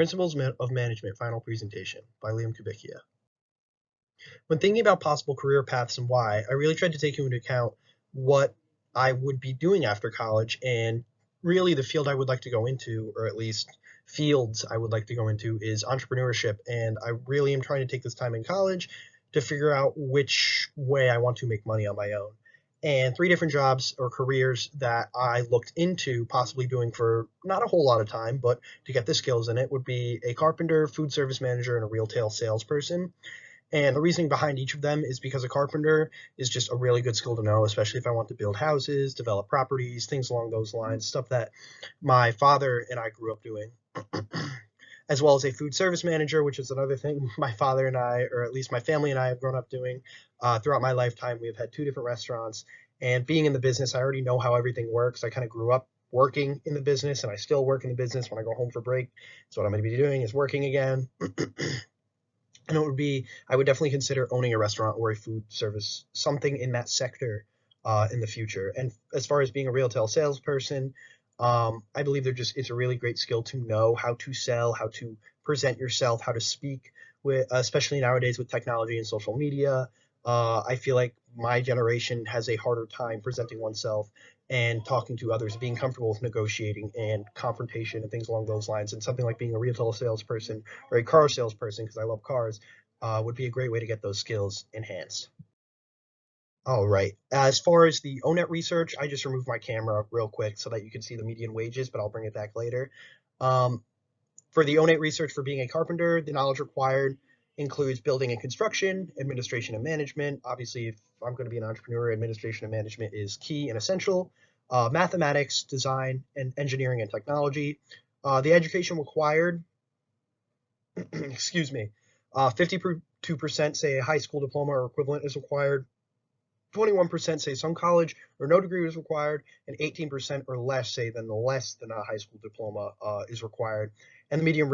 Principles of Management Final Presentation by Liam Kubickia. When thinking about possible career paths and why, I really tried to take into account what I would be doing after college and really the field I would like to go into, or at least fields I would like to go into, is entrepreneurship. And I really am trying to take this time in college to figure out which way I want to make money on my own. And three different jobs or careers that I looked into possibly doing for not a whole lot of time, but to get the skills in it would be a carpenter, food service manager, and a retail salesperson. And the reasoning behind each of them is because a carpenter is just a really good skill to know, especially if I want to build houses, develop properties, things along those lines, stuff that my father and I grew up doing. As well as a food service manager, which is another thing my father and I, or at least my family and I, have grown up doing throughout my lifetime. We have had two different restaurants, and being in the business, I already know how everything works. I kind of grew up working in the business, and I still work in the business when I go home for break. So what I'm going to be doing is working again. And it would be, I would definitely consider owning a restaurant or a food service, something in that sector in the future. And as far as being a retail salesperson, I believe it's a really great skill to know how to sell, how to present yourself, how to speak with, especially nowadays with technology and social media. I feel like my generation has a harder time presenting oneself and talking to others, being comfortable with negotiating and confrontation and things along those lines. And something like being a retail salesperson or a car salesperson, because I love cars, would be a great way to get those skills enhanced. All right. As far as the ONET research, I just removed my camera real quick so that you can see the median wages, but I'll bring it back later. Um, for the ONET research for being a carpenter, the knowledge required includes building and construction, administration and management. Obviously, if I'm going to be an entrepreneur, administration and management is key and essential. Mathematics, design, and engineering and technology. The education required, excuse me, 52% say a high school diploma or equivalent is required. 21% say some college or no degree is required, and 18% or less say then the less than a high school diploma is required. And the medium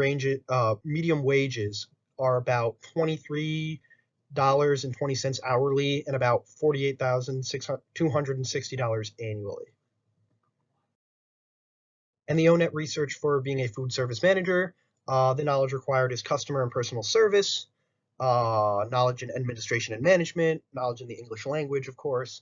wages are about $23.20 hourly and about $48,260 annually. And the ONET research for being a food service manager, the knowledge required is customer and personal service, knowledge in administration and management, knowledge in the English language, of course,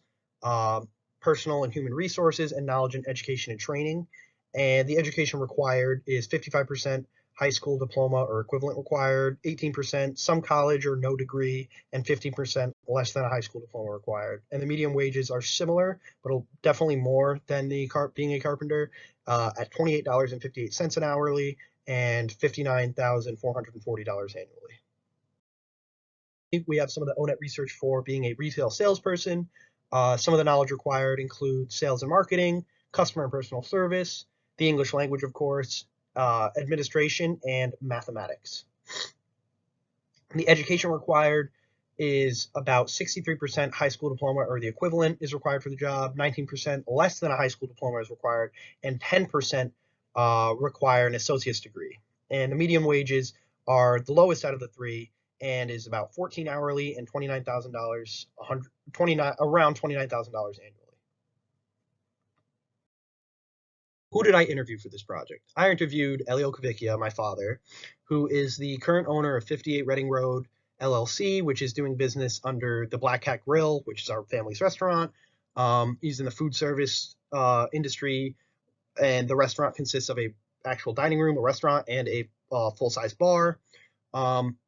personal and human resources, and knowledge in education and training. And the education required is 55% high school diploma or equivalent required, 18% some college or no degree, and 15% less than a high school diploma required. And the median wages are similar, but definitely more than being a carpenter at $28.58 an hourly and $59,440 annually. We have some of the ONET research for being a retail salesperson. Some of the knowledge required include sales and marketing, customer and personal service, the English language, of course, administration, and mathematics. The education required is about 63% high school diploma or the equivalent is required for the job, 19% less than a high school diploma is required, and 10% require an associate's degree. And the median wages are the lowest out of the three and is about 14 hourly and $29,000, around $29,000 annually. Who did I interview for this project? I interviewed Elio Cavicchia, my father, who is the current owner of 58 Reading Road LLC, which is doing business under the Black Cat Grill, which is our family's restaurant. He's in the food service industry, and the restaurant consists of a actual dining room, a restaurant, and a full-size bar.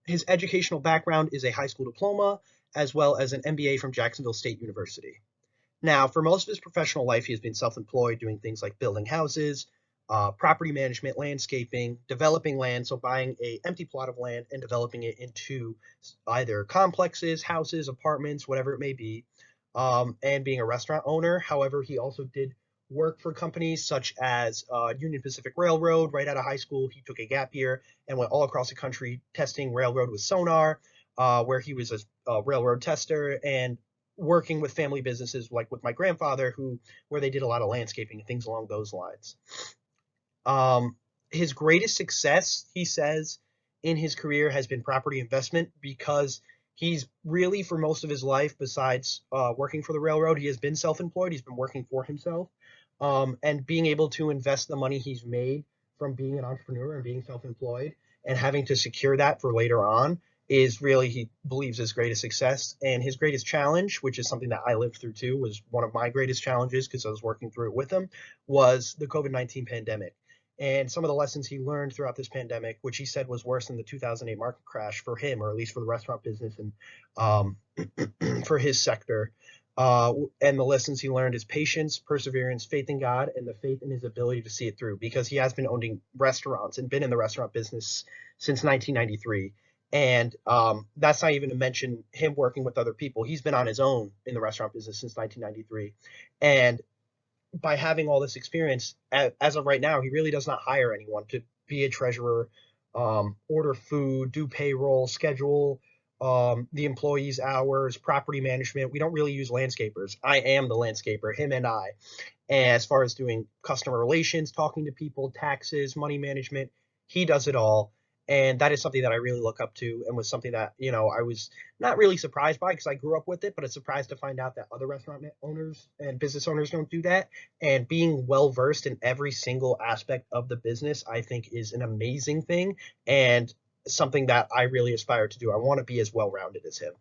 His educational background is a high school diploma, as well as an MBA from Jacksonville State University. Now, for most of his professional life, he has been self-employed, doing things like building houses, property management, landscaping, developing land, so buying an empty plot of land and developing it into either complexes, houses, apartments, whatever it may be, and being a restaurant owner. However, he also did work for companies such as Union Pacific Railroad. Right out of high school, he took a gap year and went all across the country testing railroad with sonar, where he was a railroad tester and working with family businesses like with my grandfather, where they did a lot of landscaping and things along those lines. His greatest success, he says, in his career has been property investment, because he's really, for most of his life, besides working for the railroad, he has been self-employed. He's been working for himself, and being able to invest the money he's made from being an entrepreneur and being self-employed and having to secure that for later on is really, he believes, his greatest success. And his greatest challenge, which is something that I lived through too, was one of my greatest challenges because I was working through it with him, was the COVID-19 pandemic. And some of the lessons he learned throughout this pandemic, which he said was worse than the 2008 market crash for him, or at least for the restaurant business and um, for his sector. And the lessons he learned is patience, perseverance, faith in God, and the faith in his ability to see it through, because he has been owning restaurants and been in the restaurant business since 1993. And that's not even to mention him working with other people. He's been on his own in the restaurant business since 1993. And by having all this experience, as of right now, he really does not hire anyone to be a treasurer, order food, do payroll, schedule the employees' hours, property management. We don't really use landscapers. I am the landscaper, him and I. And as far as doing customer relations, talking to people, taxes, money management, he does it all. And that is something that I really look up to, and was something that, I was not really surprised by because I grew up with it, but it's surprised to find out that other restaurant owners and business owners don't do that. And being well versed in every single aspect of the business, I think, is an amazing thing and something that I really aspire to do. I want to be as well rounded as him.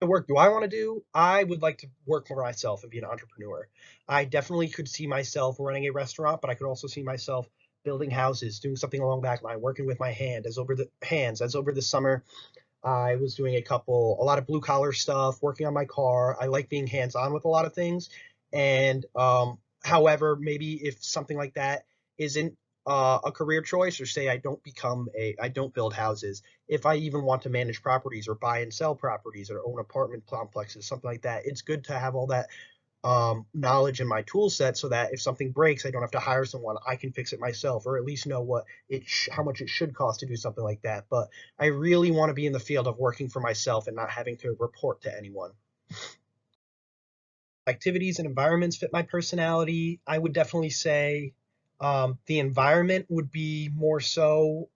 The work do I want to do? I would like to work for myself and be an entrepreneur. I definitely could see myself running a restaurant, but I could also see myself building houses, doing something along that line, working with my hands. As over the summer, I was doing a lot of blue collar stuff, working on my car. I like being hands on with a lot of things. And however, maybe if something like that isn't a career choice, or say I don't build houses. If I even want to manage properties or buy and sell properties or own apartment complexes, something like that, it's good to have all that knowledge in my tool set so that if something breaks, I don't have to hire someone. I can fix it myself, or at least know how much it should cost to do something like that. But I really want to be in the field of working for myself and not having to report to anyone. Activities and environments fit my personality. I would definitely say the environment would be more so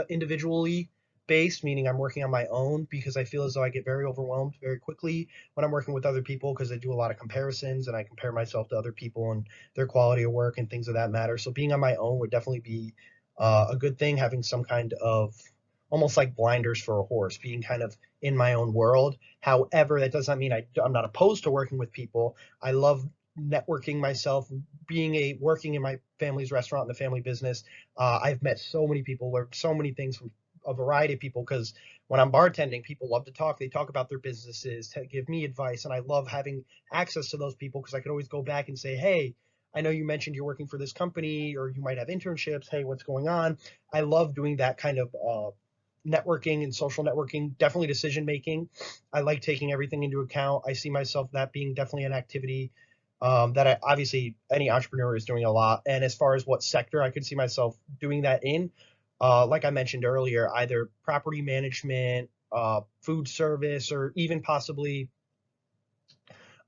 individually based, meaning I'm working on my own, because I feel as though I get very overwhelmed very quickly when I'm working with other people, because I do a lot of comparisons and I compare myself to other people and their quality of work and things of that matter. So being on my own would definitely be a good thing, having some kind of almost like blinders for a horse, being kind of in my own world. However, that does not mean I'm not opposed to working with people. I love networking myself, working in my family's restaurant and the family business. I've met so many people, learned so many things from a variety of people, because when I'm bartending, people love to talk. They talk about their businesses, to give me advice, and I love having access to those people because I could always go back and say, hey, I know you mentioned you're working for this company, or you might have internships. Hey, what's going on? I love doing that kind of networking and social networking, definitely decision making. I like taking everything into account. I see myself that being definitely an activity obviously any entrepreneur is doing a lot. And as far as what sector I could see myself doing that in, like I mentioned earlier, either property management, food service, or even possibly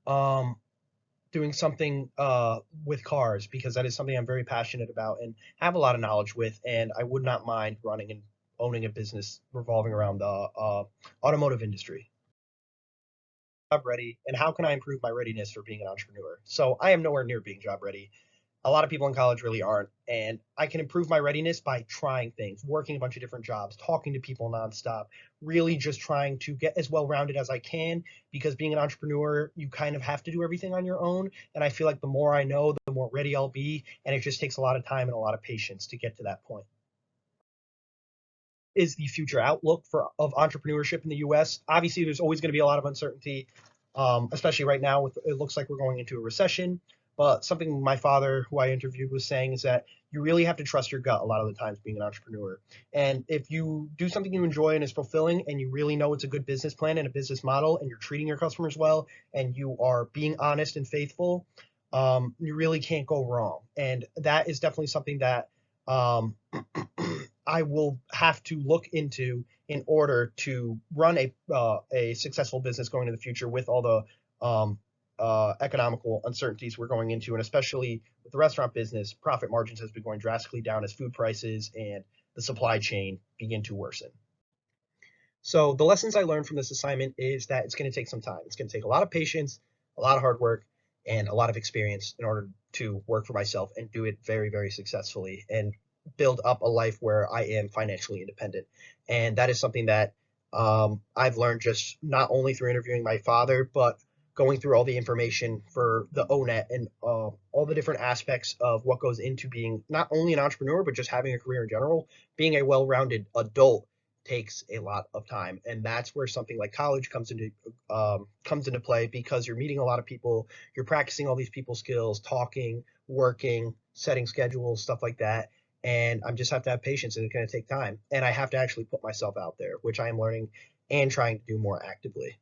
um, doing something with cars, because that is something I'm very passionate about and have a lot of knowledge with. And I would not mind running and owning a business revolving around the automotive industry. Job ready, and how can I improve my readiness for being an entrepreneur? So I am nowhere near being job ready. A lot of people in college really aren't, and I can improve my readiness by trying things, working a bunch of different jobs, talking to people nonstop, really just trying to get as well rounded as I can, because being an entrepreneur, you kind of have to do everything on your own. And I feel like the more I know, the more ready I'll be, and it just takes a lot of time and a lot of patience to get to that point. Is the future outlook of entrepreneurship in the U.S.? Obviously, there's always going to be a lot of uncertainty, especially right now. It looks like we're going into a recession. But something my father, who I interviewed, was saying is that you really have to trust your gut a lot of the times being an entrepreneur. And if you do something you enjoy and is fulfilling, and you really know it's a good business plan and a business model, and you're treating your customers well, and you are being honest and faithful, you really can't go wrong. And that is definitely something that um, I will have to look into in order to run a successful business going into the future, with all the economical uncertainties we're going into, and especially with the restaurant business, profit margins has been going drastically down as food prices and the supply chain begin to worsen. So the lessons I learned from this assignment is that it's going to take some time. It's going to take a lot of patience, a lot of hard work, and a lot of experience in order to work for myself and do it very, very successfully and build up a life where I am financially independent. And that is something that I've learned just not only through interviewing my father, but going through all the information for the ONET and all the different aspects of what goes into being not only an entrepreneur, but just having a career in general. Being a well rounded adult takes a lot of time, and that's where something like college comes into play, because you're meeting a lot of people, you're practicing all these people skills, talking, working, setting schedules, stuff like that. And I just have to have patience, and it's going to take time, and I have to actually put myself out there, which I am learning and trying to do more actively.